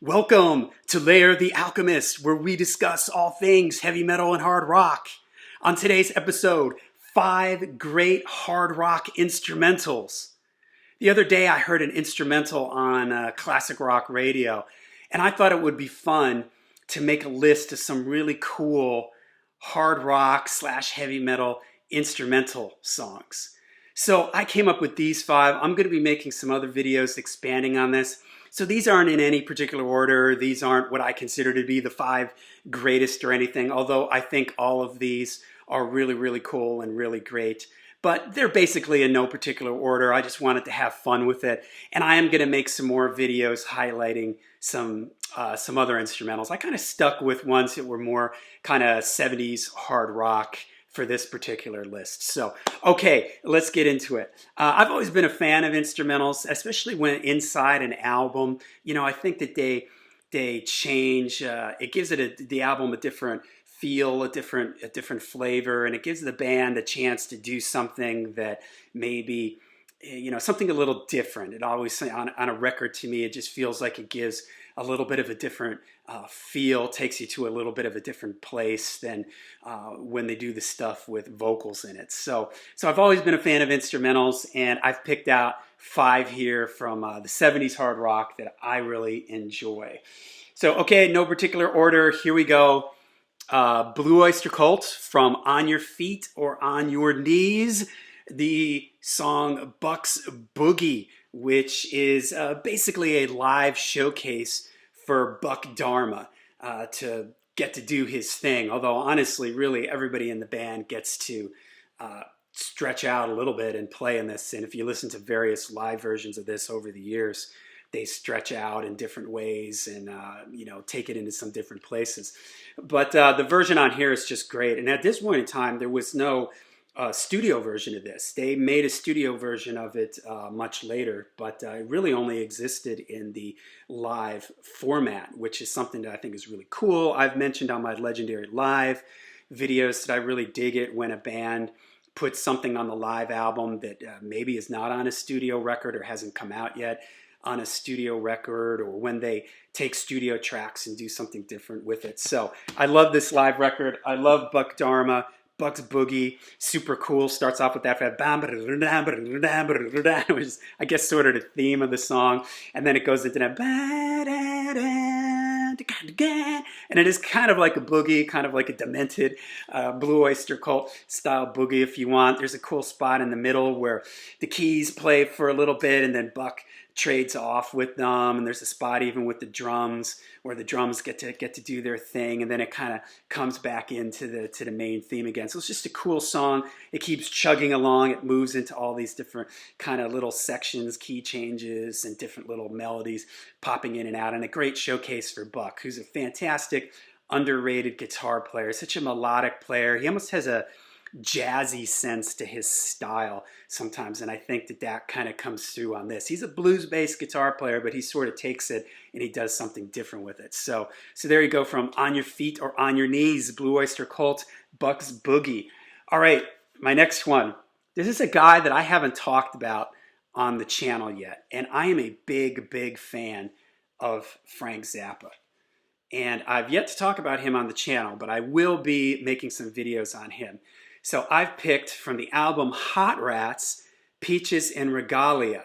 Welcome to Lair the Alchemist, where we discuss all things heavy metal and hard rock. On today's episode, 5 great hard rock instrumentals. The other day, I heard an instrumental on classic rock radio, and I thought it would be fun to make a list of some really cool hard rock slash heavy metal instrumental songs. So I came up with these 5. I'm going to be making some other videos expanding on this. So these aren't in any particular order. These aren't what I consider to be the 5 greatest or anything, although I think all of these are really, really cool and really great. But they're basically in no particular order. I just wanted to have fun with it. And I am going to make some more videos highlighting some other instrumentals. I kind of stuck with ones that were more kind of 70s hard rock for this particular list. So, okay, let's get into it. I've always been a fan of instrumentals, especially when inside an album. You know, I think that they change. It gives the album a different feel, a different flavor, and it gives the band a chance to do something that maybe, you know, something a little different. It always, on a record, to me, it just feels like it gives a little bit of a different feel, takes you to a little bit of a different place than when they do the stuff with vocals in it. So I've always been a fan of instrumentals, and I've picked out 5 here from the 70s hard rock that I really enjoy. So, okay, no particular order, here we go. Blue Oyster Cult from On Your Feet or On Your Knees, the song Buck's Boogie, which is basically a live showcase for Buck Dharma to get to do his thing. Although honestly, really everybody in the band gets to stretch out a little bit and play in this. And if you listen to various live versions of this over the years, they stretch out in different ways and you know, take it into some different places. But the version on here is just great. And at this point in time, there was no studio version of this. They made a studio version of it much later, but it really only existed in the live format, which is something that I think is really cool. I've mentioned on my Legendary Live videos that I really dig it when a band puts something on the live album that maybe is not on a studio record or hasn't come out yet on a studio record, or when they take studio tracks and do something different with it. So I love this live record. I love Buck Dharma. Buck's Boogie, super cool. Starts off with that, which is, I guess, sort of the theme of the song. And then it goes into that, and it is kind of like a boogie, kind of like a demented Blue Oyster Cult style boogie, if you want. There's a cool spot in the middle where the keys play for a little bit, and then Buck trades off with them, and there's a spot even with the drums where the drums get to do their thing, and then it kind of comes back into the main theme again. So it's just a cool song. It keeps chugging along. It moves into all these different kind of little sections, key changes, and different little melodies popping in and out, and a great showcase for Buck, who's a fantastic, underrated guitar player, such a melodic player. He almost has a jazzy sense to his style sometimes, and I think that kind of comes through on this. He's a blues-based guitar player, but he sort of takes it and he does something different with it. So there you go, from On Your Feet or On Your Knees, Blue Oyster Cult, Buck's Boogie. All right, my next one. This is a guy that I haven't talked about on the channel yet, and I am a big fan of Frank Zappa. And I've yet to talk about him on the channel, but I will be making some videos on him. So I've picked from the album Hot Rats, Peaches and Regalia.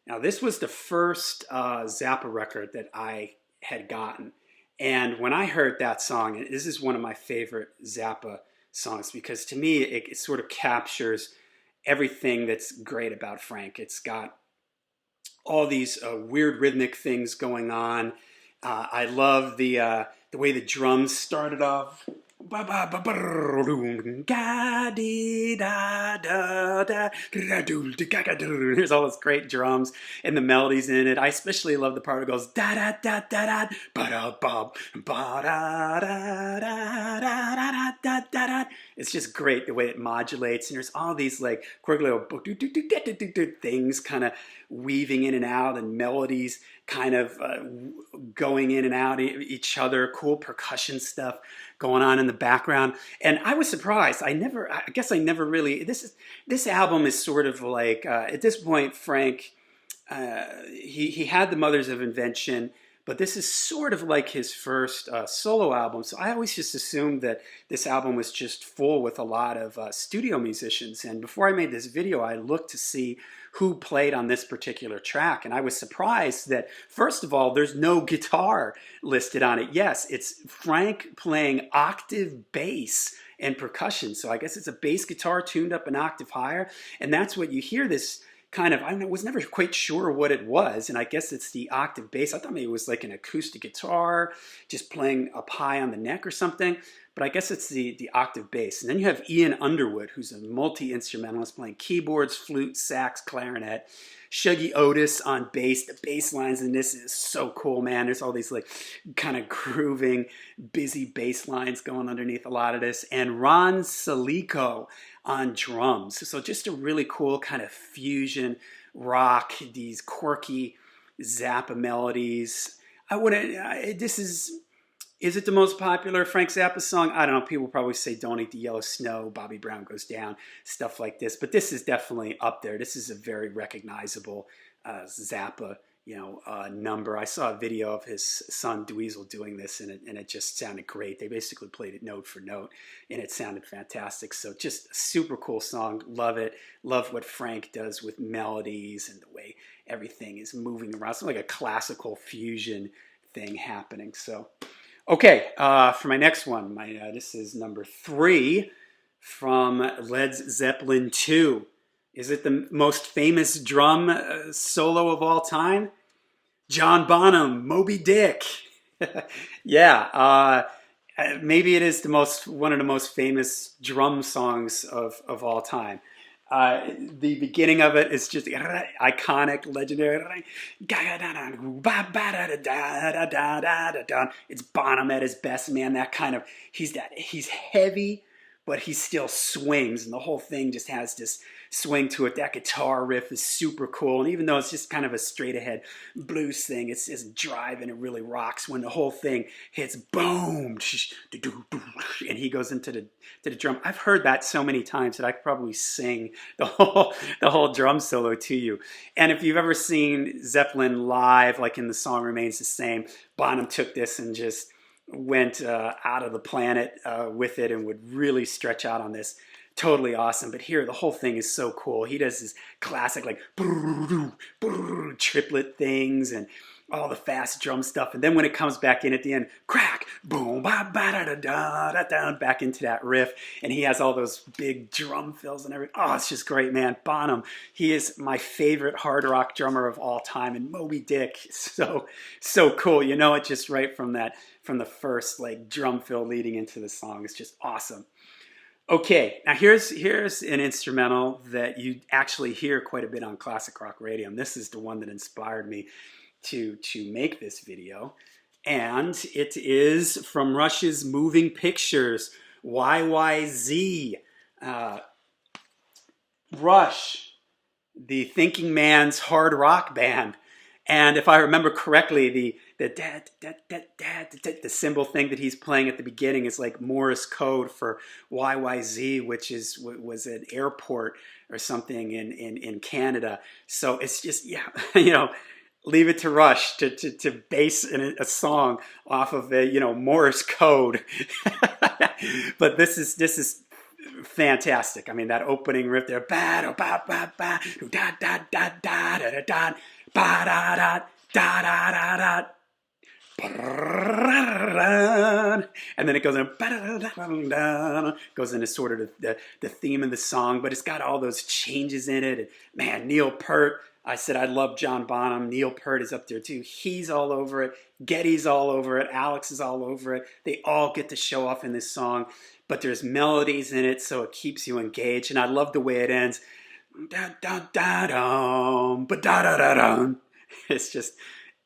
Now this was the first Zappa record that I had gotten. And when I heard that song, and this is one of my favorite Zappa songs, because to me it sort of captures everything that's great about Frank. It's got all these weird rhythmic things going on. I love the way the drums started off. There's all those great drums and the melodies in it. I especially love the part that goes da da da da da ba da ba ba da da da da da da da. It's just great the way it modulates, and there's all these like quirky little things kind of weaving in and out, and melodies kind of going in and out each other. Cool percussion stuff going on in the background, and I was surprised. I guess I never really. This album is sort of like at this point, Frank. He had the Mothers of Invention, but this is sort of like his first solo album. So I always just assumed that this album was just full with a lot of studio musicians. And before I made this video, I looked to see who played on this particular track. And I was surprised that, first of all, there's no guitar listed on it. Yes, it's Frank playing octave bass and percussion. So I guess it's a bass guitar tuned up an octave higher. And that's what you hear this kind of, I was never quite sure what it was. And I guess it's the octave bass. I thought maybe it was like an acoustic guitar just playing up high on the neck or something. But I guess it's the octave bass. And then you have Ian Underwood, who's a multi-instrumentalist playing keyboards, flute, sax, clarinet. Shuggy Otis on bass. The bass lines in this is so cool, man. There's all these like kind of grooving, busy bass lines going underneath a lot of this. And Ron Salico on drums. So just a really cool kind of fusion rock, these quirky Zappa melodies. Is it the most popular Frank Zappa song? I don't know. People probably say Don't Eat the Yellow Snow, Bobby Brown Goes Down, stuff like this. But this is definitely up there. This is a very recognizable Zappa, number. I saw a video of his son Dweezil doing this, and it just sounded great. They basically played it note for note, and it sounded fantastic. So just a super cool song. Love it. Love what Frank does with melodies and the way everything is moving around. It's like a classical fusion thing happening. So... okay, for my next one, this is number 3 from Led Zeppelin II. Is it the most famous drum solo of all time? John Bonham, Moby Dick. Yeah, maybe it is one of the most famous drum songs of all time. The beginning of it is just iconic, legendary. It's Bonham at his best, man. That kind of, he's heavy, but he still swings, and the whole thing just has this swing to it. That guitar riff is super cool, and even though it's just kind of a straight ahead blues thing, it's just drive and it really rocks when the whole thing hits boom, and he goes into the drum. I've heard that so many times that I could probably sing the whole drum solo to you. And if you've ever seen Zeppelin live, like in The Song Remains the Same, Bonham took this and just went out of the planet with it and would really stretch out on this. Totally awesome. But here, the whole thing is so cool. He does this classic like triplet things and all the fast drum stuff. And then when it comes back in at the end, crack, boom, ba ba da da da da, back into that riff. And he has all those big drum fills and everything. Oh, it's just great, man. Bonham, he is my favorite hard rock drummer of all time. And Moby Dick, so cool. You know it just right from the first like drum fill leading into the song. It's just awesome. Okay, now here's an instrumental that you actually hear quite a bit on classic rock radio. And this is the one that inspired me to make this video. And it is from Rush's Moving Pictures, YYZ. Rush, the thinking man's hard rock band. And if I remember correctly, the symbol thing that he's playing at the beginning is like Morse code for YYZ, which was an airport or something in Canada. So it's just, yeah, leave it to Rush to base a song off of Morse code. But this is fantastic. I mean, that opening riff there, ba ba ba ba da da da da da da ba da da da da da. And then it goes into sort of the theme of the song, but it's got all those changes in it. And man, Neil Peart, I said I love John Bonham. Neil Peart is up there too. He's all over it. Getty's all over it. Alex is all over it. They all get to show off in this song, but there's melodies in it, so it keeps you engaged. And I love the way it ends.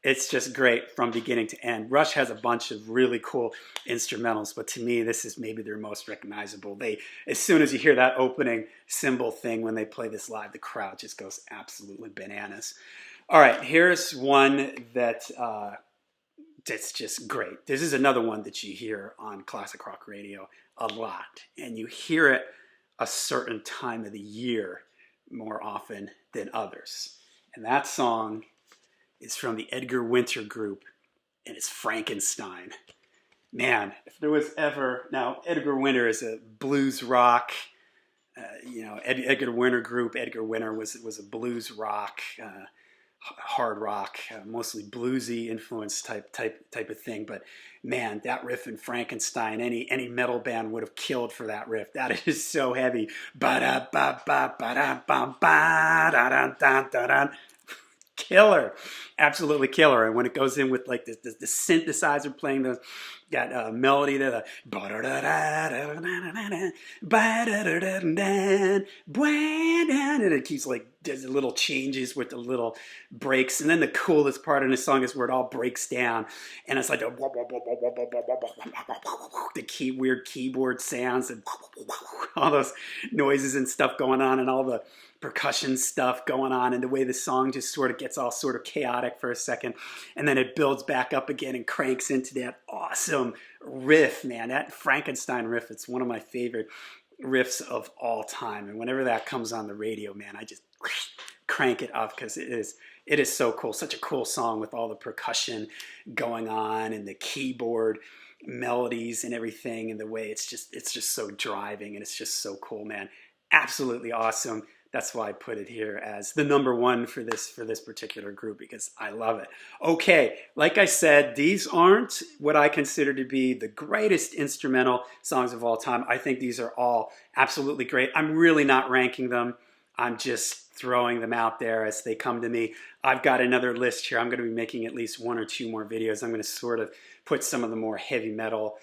It's just great from beginning to end. Rush has a bunch of really cool instrumentals, but to me, this is maybe their most recognizable. As soon as you hear that opening cymbal thing when they play this live, the crowd just goes absolutely bananas. All right, here's one that's just great. This is another one that you hear on classic rock radio a lot, and you hear it a certain time of the year more often than others. And that song is from the Edgar Winter group, and it's Frankenstein. Man, if there was ever, now Edgar Winter is a blues rock, Edgar Winter group. Edgar Winter was a blues rock, hard rock, mostly bluesy influence type of thing. But man, that riff in Frankenstein, any metal band would have killed for that riff. That is so heavy. Ba da ba ba ba da ba ba da da da da da. Killer, absolutely killer. And when it goes in with like the synthesizer playing that melody to and it keeps like does little changes with the little breaks, and then the coolest part in the song is where it all breaks down, and it's like the weird keyboard sounds and all those noises and stuff going on, and all the percussion stuff going on, and the way the song just sort of gets all sort of chaotic for a second, and then it builds back up again and cranks into that awesome riff, man. That Frankenstein riff, it's one of my favorite riffs of all time. And whenever that comes on the radio, man, I just crank it up because it is so cool. Such a cool song with all the percussion going on and the keyboard melodies and everything, and the way it's just so driving, and it's just so cool, man. Absolutely awesome. That's why I put it here as the number one for this particular group, because I love it. Okay, like I said, these aren't what I consider to be the greatest instrumental songs of all time. I think these are all absolutely great. I'm really not ranking them. I'm just throwing them out there as they come to me. I've got another list here. I'm going to be making at least one or two more videos. I'm going to sort of put some of the more heavy metal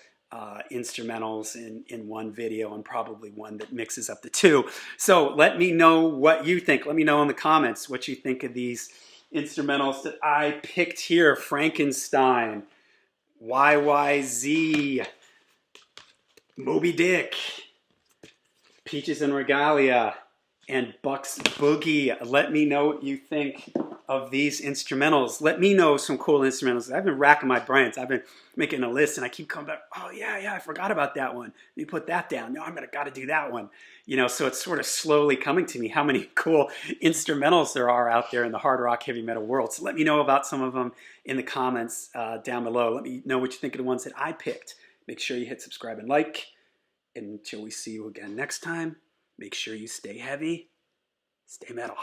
instrumentals in one video, and probably one that mixes up the two. So let me know what you think. Let me know in the comments what you think of these instrumentals that I picked here. Frankenstein, YYZ, Moby Dick, Peaches and Regalia, and Buck's Boogie. Let me know what you think of these instrumentals. Let me know some cool instrumentals. I've been racking my brains. I've been making a list, and I keep coming back, oh yeah, I forgot about that one. Let me put that down. No, I'm gonna gotta do that one. So it's sort of slowly coming to me how many cool instrumentals there are out there in the hard rock heavy metal world. So let me know about some of them in the comments down below. Let me know what you think of the ones that I picked. Make sure you hit subscribe and like. And until we see you again next time, make sure you stay heavy, stay metal.